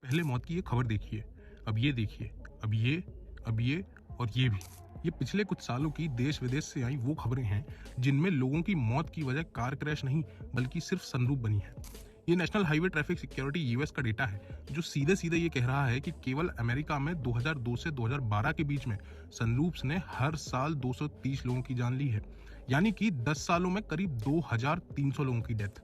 पहले मौत की ये खबर देखिए, अब ये देखिए, अब ये और ये भी। ये पिछले कुछ सालों की देश-विदेश से आई वो खबरें हैं, जिनमें लोगों की मौत की वजह कार क्रैश नहीं, बल्कि सिर्फ सनरूफ बनी है। ये national highway traffic security US का डेटा है, जो सीधे-सीधे ये कह रहा है कि केवल अमेरिका में 2002 से 2012 के बीच में सनरूफ्स ने हर साल 230 लोगों की जान ली है। यानी कि 10 सालों में करीब 2300 लोगों की डेथ।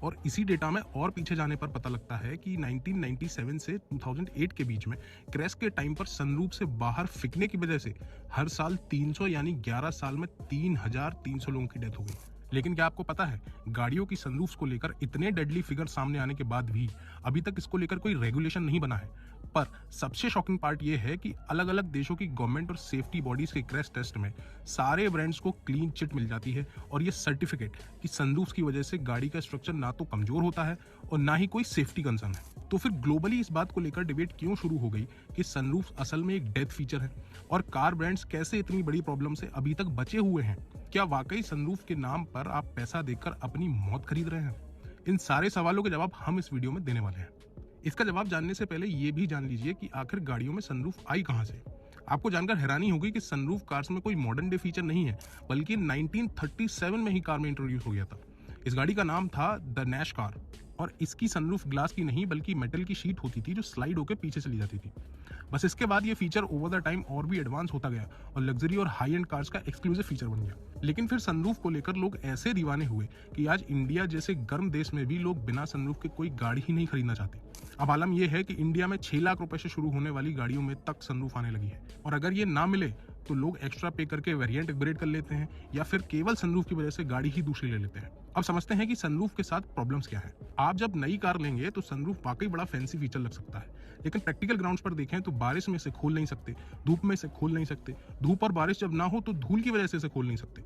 और इसी डेटा में और पीछे जाने पर पता लगता है कि 1997 से 2008 के बीच में क्रैश के टाइम पर सनरूफ से बाहर फेंकने की वजह से हर साल 300 यानी 11 साल में 3300 लोगों की डेथ हो गई। लेकिन क्या आपको पता है, गाड़ियों की सनरूफ्स को लेकर इतने डेडली फिगर सामने आने के बाद भी अभी तक इसको लेकर कोई रेगुलेशन नहीं बना है। पर सबसे शॉकिंग पार्ट ये है कि अलग अलग देशों की गवर्नमेंट और सेफ्टी बॉडीज के क्रैश टेस्ट में सारे ब्रांड्स को क्लीन चिट मिल जाती है और ये सर्टिफिकेट कि सनरूफ्स की वजह से गाड़ी का स्ट्रक्चर ना तो कमजोर होता है और ना ही कोई सेफ्टी कंसर्न है। तो फिर ग्लोबली इस बात को लेकर डिबेट क्यों शुरू हो गई कि सनरूफ्स असल में एक डेथ फीचर है और कार ब्रांड्स कैसे इतनी बड़ी प्रॉब्लम से अभी तक बचे हुए हैं। क्या वाकई सनरूफ के नाम पर आप पैसा देकर अपनी मौत खरीद रहे हैं? इन सारे सवालों के जवाब हम इस वीडियो में देने वाले हैं। इसका जवाब जानने से पहले ये भी जान लीजिए कि आखिर गाड़ियों में सनरूफ आई कहां से। आपको जानकर हैरानी होगी कि सनरूफ कार्स में कोई मॉडर्न डे फीचर नहीं है, बल्कि 1937 में ही कार में इंट्रोड्यूस हो गया था। इस गाड़ी का नाम था द नैश कार और इसकी सनरूफ ग्लास की नहीं बल्कि मेटल की शीट होती थी जो स्लाइड होकर पीछे चली जाती थी। बस इसके बाद ये फीचर ओवर द टाइम और भी एडवांस होता गया और लग्जरी और हाई एंड कार्स का एक्सक्लूसिव फीचर बन गया। लेकिन फिर सनरूफ को लेकर लोग ऐसे दीवाने हुए कि आज इंडिया जैसे गर्म देश में भी लोग बिना सनरूफ के कोई गाड़ी ही नहीं खरीदना चाहते। अब आलम यह है कि इंडिया में 6 लाख रुपए से शुरू होने वाली गाड़ियों में तक सनरूफ आने लगी है और अगर ये ना मिले तो लोग एक्स्ट्रा पे करके वेरिएंट अपग्रेड कर लेते हैं या फिर केवल सनरूफ की वजह से गाड़ी ही दूसरी ले लेते हैं। अब समझते हैं कि सनरूफ के साथ प्रॉब्लम्स क्या है। आप जब नई कार लेंगे तो सनरूफ वाकई बड़ा फैंसी फीचर लग सकता है, लेकिन प्रैक्टिकल ग्राउंड्स पर देखें तो बारिश में इसे खोल नहीं सकते, धूप में इसे खोल नहीं सकते, धूप और बारिश जब ना हो तो धूल की वजह से इसे खोल नहीं सकते।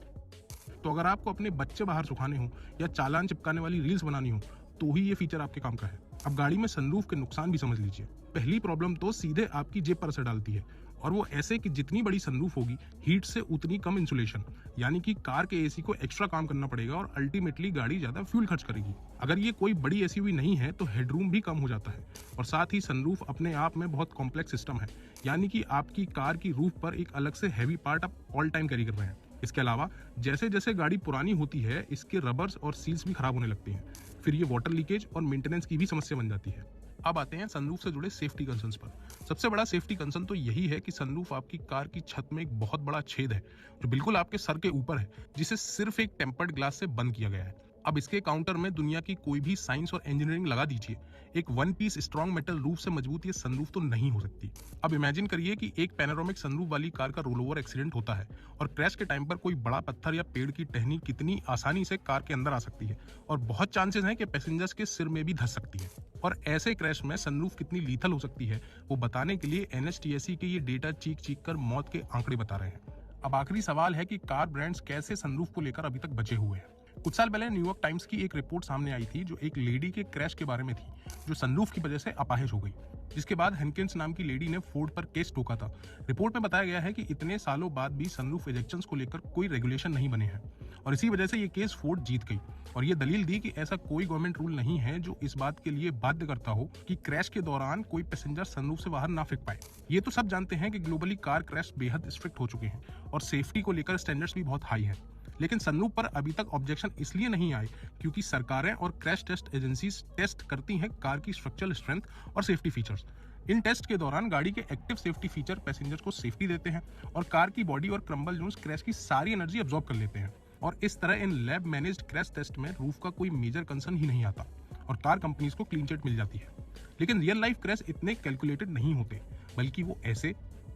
तो अगर आपको अपने बच्चे बाहर सुखाने हो या चालान चिपकाने वाली रील्स बनानी हो तो ही ये फीचर आपके काम का है। अब गाड़ी में सनरूफ के नुकसान भी समझ लीजिए। पहली प्रॉब्लम तो सीधे आपकी जेब पर असर डालती है और वो ऐसे कि जितनी बड़ी सनरूफ होगी हीट से उतनी कम इंसुलेशन, यानी कि कार के एसी को एक्स्ट्रा काम करना पड़ेगा और अल्टीमेटली गाड़ी ज्यादा फ्यूल खर्च करेगी। अगर ये कोई बड़ी एसयूवी नहीं है तो हेडरूम भी कम हो जाता है और साथ ही सनरूफ अपने आप में बहुत कॉम्प्लेक्स सिस्टम है, यानी कि आपकी कार की रूफ पर एक अलग से हैवी पार्ट आप ऑल टाइम कैरी कर रहे हैं। इसके अलावा जैसे जैसे गाड़ी पुरानी होती है इसके रबर्स और सील्स भी खराब होने लगते हैं, फिर ये वाटर लीकेज और मेंटेनेंस की भी समस्या बन जाती है। अब आते हैं सनरूफ से जुड़े सेफ्टी कंसर्न्स पर। सबसे बड़ा सेफ्टी कंसर्न तो यही है कि सनरूफ आपकी कार की छत में एक बहुत बड़ा छेद है जो बिल्कुल आपके सर के ऊपर है, जिसे सिर्फ एक टेम्पर्ड ग्लास से बंद किया गया है। अब इसके काउंटर में दुनिया की कोई भी साइंस और इंजीनियरिंग लगा दीजिए, एक one piece strong metal roof से मजबूत ये सनरूफ तो नहीं हो सकती। अब इमेजिन करिए कि एक पैनोरामिक सनरूफ वाली कार का रोल ओवर एक्सीडेंट होता है और क्रैश के टाइम पर कोई बड़ा पत्थर या पेड़ की टहनी कितनी आसानी से कार के अंदर आ सकती है और बहुत चांसेस हैं कि पैसेंजर्स के सिर में भी धंस सकती है। और ऐसे क्रैश में सनरूफ कितनी लीथल हो सकती है वो बताने के लिए एनएचटीएससी के ये डेटा चीख कर मौत के आंकड़े बता रहे हैं। अब आखिरी सवाल है कि कार ब्रांड्स कैसे सनरूफ को लेकर अभी तक बचे हुए हैं। कुछ साल पहले न्यूयॉर्क टाइम्स की एक रिपोर्ट सामने आई थी जो एक लेडी के क्रैश के बारे में थी जो सनरूफ की वजह से अपाहिज हो गई, जिसके बाद हेनकिंस नाम की लेडी ने फोर्ड पर केस ठोका था। रिपोर्ट में बताया गया है कि इतने सालों बाद भी सनरूफ इजेक्शंस को लेकर कोई रेगुलेशन नहीं बने हैं और इसी वजह से ये केस फोर्ड जीत गई और ये दलील दी कि ऐसा कोई गवर्नमेंट रूल नहीं है जो इस बात के लिए बाध्य करता हो कि क्रैश के दौरान कोई पैसेंजर सनरूफ से बाहर ना फेंक पाए। ये तो सब जानते हैं कि ग्लोबली कार क्रैश बेहद स्ट्रिक्ट हो चुके हैं और सेफ्टी को लेकर स्टैंडर्ड्स भी बहुत हाई है, लेकिन सनरूफ पर अभी तक ऑब्जेक्शन इसलिए नहीं आए क्योंकि सरकारें और क्रैश टेस्ट एजेंसीज टेस्ट करती हैं कार की स्ट्रक्चरल स्ट्रेंथ और सेफ्टी फीचर्स। इन टेस्ट के दौरान गाड़ी के एक्टिव सेफ्टी फीचर पैसेंजर्स को सेफ्टी देते हैं और कार की बॉडी और क्रम्बल जोन्स क्रैश की सारी एनर्जी अब्सॉर्ब कर लेते हैं और इस तरह in lab managed crash test में रूफ का कोई मेजर कंसर्न ही नहीं आता और कार कंपनीज को क्लीन चिट मिल जाती है। लेकिन रियल लाइफ क्रैश इतने कैलकुलेटेड नहीं होते, बल्कि वो ऐसे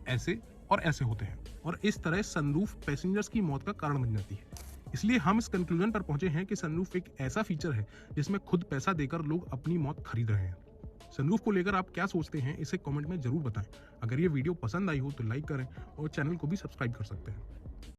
ऐसे और ऐसे होते हैं और इस तरह सनरूफ पैसेंजर्स की मौत का कारण बन जाती है। इसलिए हम इस कंक्लूजन पर पहुंचे हैं कि सनरूफ एक ऐसा फीचर है जिसमें खुद पैसा देकर लोग अपनी मौत खरीद रहे हैं। सनरूफ को लेकर आप क्या सोचते हैं इसे कमेंट में जरूर बताएं। अगर ये वीडियो पसंद आई हो तो लाइक करें और चैनल को भी सब्सक्राइब कर सकते हैं।